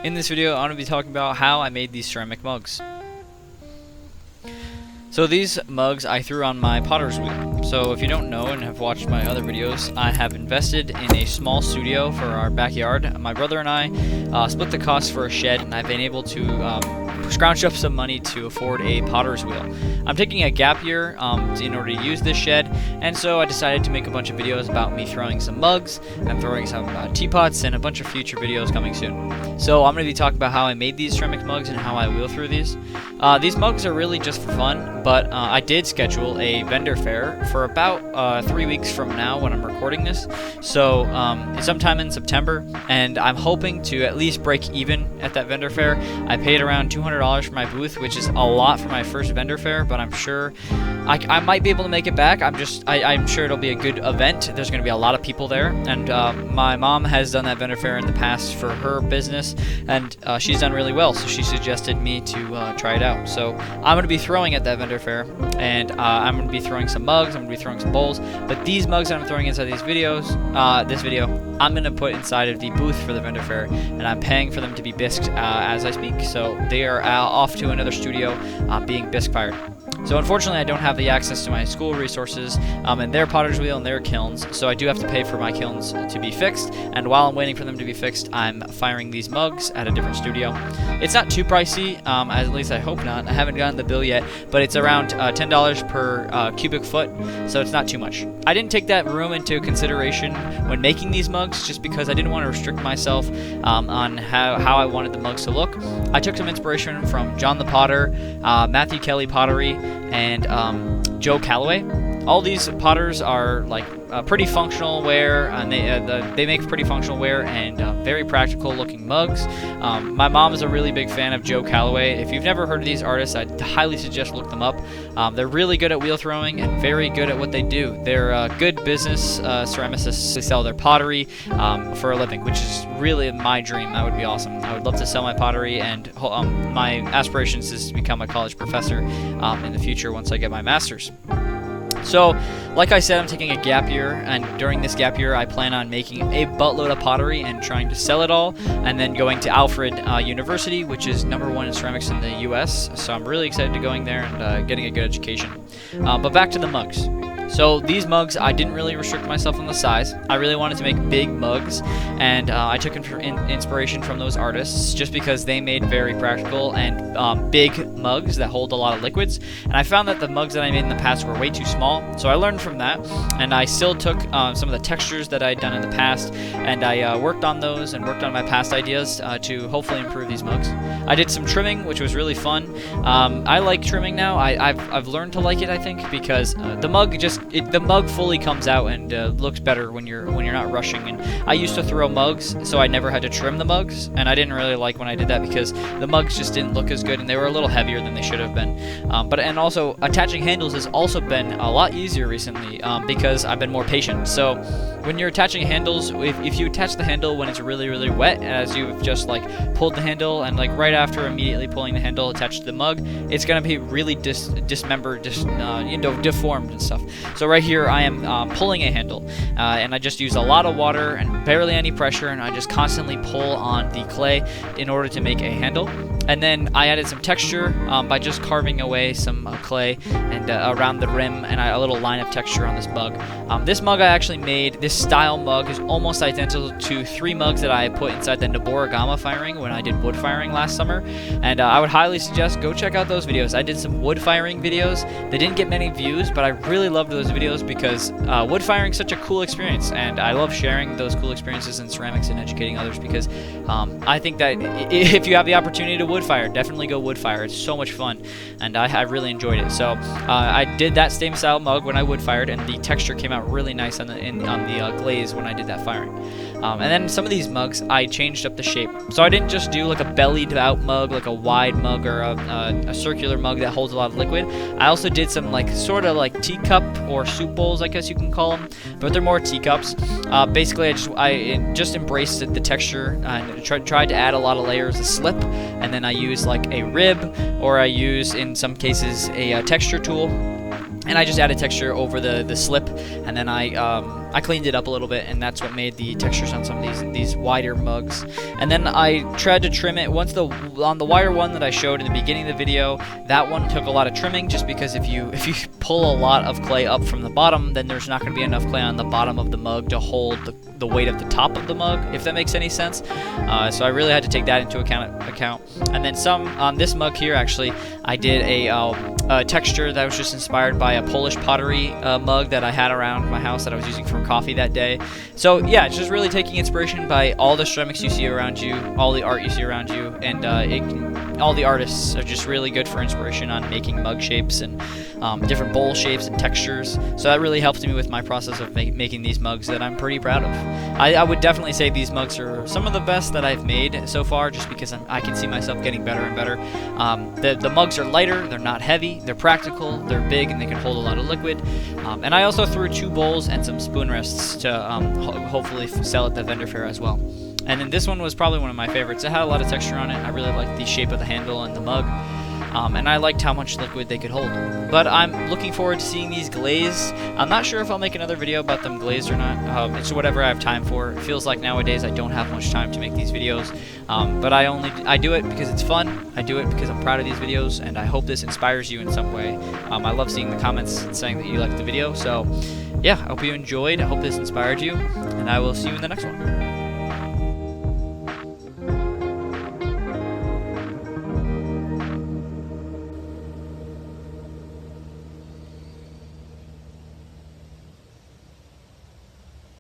In this video, I'm going to be talking about how I made these ceramic mugs. So these mugs I threw on my potter's wheel. So if you don't know and have watched my other videos, I have invested in a small studio for our backyard. My brother and I split the cost for a shed, and I've been able to scrounge up some money to afford a potter's wheel. I'm taking a gap year in order to use this shed, and so I decided to make a bunch of videos about me throwing some mugs and throwing some teapots, and a bunch of future videos coming soon. So I'm going to be talking about how I made these ceramic mugs and how I wheel through these. These mugs are really just for fun, but I did schedule a vendor fair for about 3 weeks from now when I'm recording this. So it's sometime in September, and I'm hoping to at least break even at that vendor fair. I paid around $200 for my booth, which is a lot for my first vendor fair, but I'm sure I might be able to make it back. I'm sure it'll be a good event. There's going to be a lot of people there, and my mom has done that vendor fair in the past for her business, and she's done really well, so she suggested me to try it out. So I'm going to be throwing at that vendor fair, and I'm going to be throwing some mugs, I'm going to be throwing some bowls, but these mugs that I'm throwing inside these videos, this video, I'm going to put inside of the booth for the vendor fair, and I'm paying for them to be bisqued as I speak, so they are off to another studio being bisque fired. So unfortunately, I don't have the access to my school resources and their potter's wheel and their kilns, so I do have to pay for my kilns to be fixed, and while I'm waiting for them to be fixed, I'm firing these mugs at a different studio. It's not too pricey, at least I hope not. I haven't gotten the bill yet, but it's around $10 per cubic foot, so it's not too much. I didn't take that room into consideration when making these mugs, just because I didn't want to restrict myself on how I wanted the mugs to look. I took some inspiration from John the Potter, Matthew Kelly Pottery, and Joe Calloway. All these potters are like pretty functional ware, and they make pretty functional ware and very practical looking mugs. My mom is a really big fan of Joe Calloway. If you've never heard of these artists, I'd highly suggest look them up. They're really good at wheel throwing and very good at what they do. They're good business ceramicists. They sell their pottery for a living, which is really my dream. That would be awesome. I would love to sell my pottery, and my aspirations is to become a college professor in the future once I get my master's. So, like I said, I'm taking a gap year, and during this gap year, I plan on making a buttload of pottery and trying to sell it all, and then going to Alfred University, which is #1 in ceramics in the U.S., so I'm really excited to going there and getting a good education. But back to the mugs. So these mugs, I didn't really restrict myself on the size. I really wanted to make big mugs, and I took inspiration from those artists just because they made very practical and big mugs that hold a lot of liquids. And I found that the mugs that I made in the past were way too small, so I learned from that, and I still took some of the textures that I'd done in the past, and I worked on those and worked on my past ideas to hopefully improve these mugs. I did some trimming, which was really fun. I like trimming now. I've learned to like it, I think, because the mug fully comes out and looks better when you're not rushing. And I used to throw mugs, so I never had to trim the mugs, and I didn't really like when I did that because the mugs just didn't look as good, and they were a little heavier than they should have been. And also attaching handles has also been a lot easier recently because I've been more patient. So when you're attaching handles, if you attach the handle when it's really, really wet, as you've just like pulled the handle, and like right after immediately pulling the handle attached to the mug, it's gonna be really dismembered, deformed and stuff. So right here I am pulling a handle, and I just use a lot of water and barely any pressure, and I just constantly pull on the clay in order to make a handle. And then I added some texture by just carving away some clay and around the rim, and a little line of texture on this mug. This mug I actually made, this style mug is almost identical to 3 mugs that I put inside the Noborigama firing when I did wood firing last summer, and I would highly suggest go check out those videos. I did some wood firing videos. They didn't get many views, but I really loved those videos because wood firing is such a cool experience, and I love sharing those cool experiences in ceramics and educating others, because I think that if you have the opportunity to wood fire, definitely go wood fire. It's so much fun, and I really enjoyed it. So I did that same style mug when I wood fired, and the texture came out really nice on the glaze when I did that firing. And then some of these mugs, I changed up the shape. So I didn't just do like a bellied out mug, like a wide mug, or a circular mug that holds a lot of liquid. I also did some like sort of like teacup or soup bowls, I guess you can call them, but they're more teacups. Basically, I just embraced the texture and tried to add a lot of layers of slip, and then I used like a rib, or I used in some cases a texture tool, and I just added texture over the slip, and then I I cleaned it up a little bit, and that's what made the textures on some of these wider mugs. And then I tried to trim it on the wider one that I showed in the beginning of the video. That one took a lot of trimming, just because if you pull a lot of clay up from the bottom, then there's not going to be enough clay on the bottom of the mug to hold the weight of the top of the mug, if that makes any sense. So I really had to take that into account. And then on this mug here, actually, I did a texture that was just inspired by a Polish pottery mug that I had around my house that I was using for coffee that day. So yeah, it's just really taking inspiration by all the ceramics you see around you, all the art you see around you, and all the artists are just really good for inspiration on making mug shapes and different bowl shapes and textures. So that really helped me with my process of making these mugs that I'm pretty proud of. I would definitely say these mugs are some of the best that I've made so far, just because I can see myself getting better and better. The mugs are lighter, they're not heavy, they're practical, they're big, and they can hold a lot of liquid. And I also threw 2 bowls and some spoon rests to hopefully sell at the vendor fair as well. And then this one was probably one of my favorites. It had a lot of texture on it. I really liked the shape of the handle and the mug. And I liked how much liquid they could hold. But I'm looking forward to seeing these glazed. I'm not sure if I'll make another video about them glazed or not. It's whatever I have time for. It feels like nowadays I don't have much time to make these videos. But I do it because it's fun. I do it because I'm proud of these videos, and I hope this inspires you in some way. I love seeing the comments saying that you liked the video. So yeah, I hope you enjoyed. I hope this inspired you, and I will see you in the next one.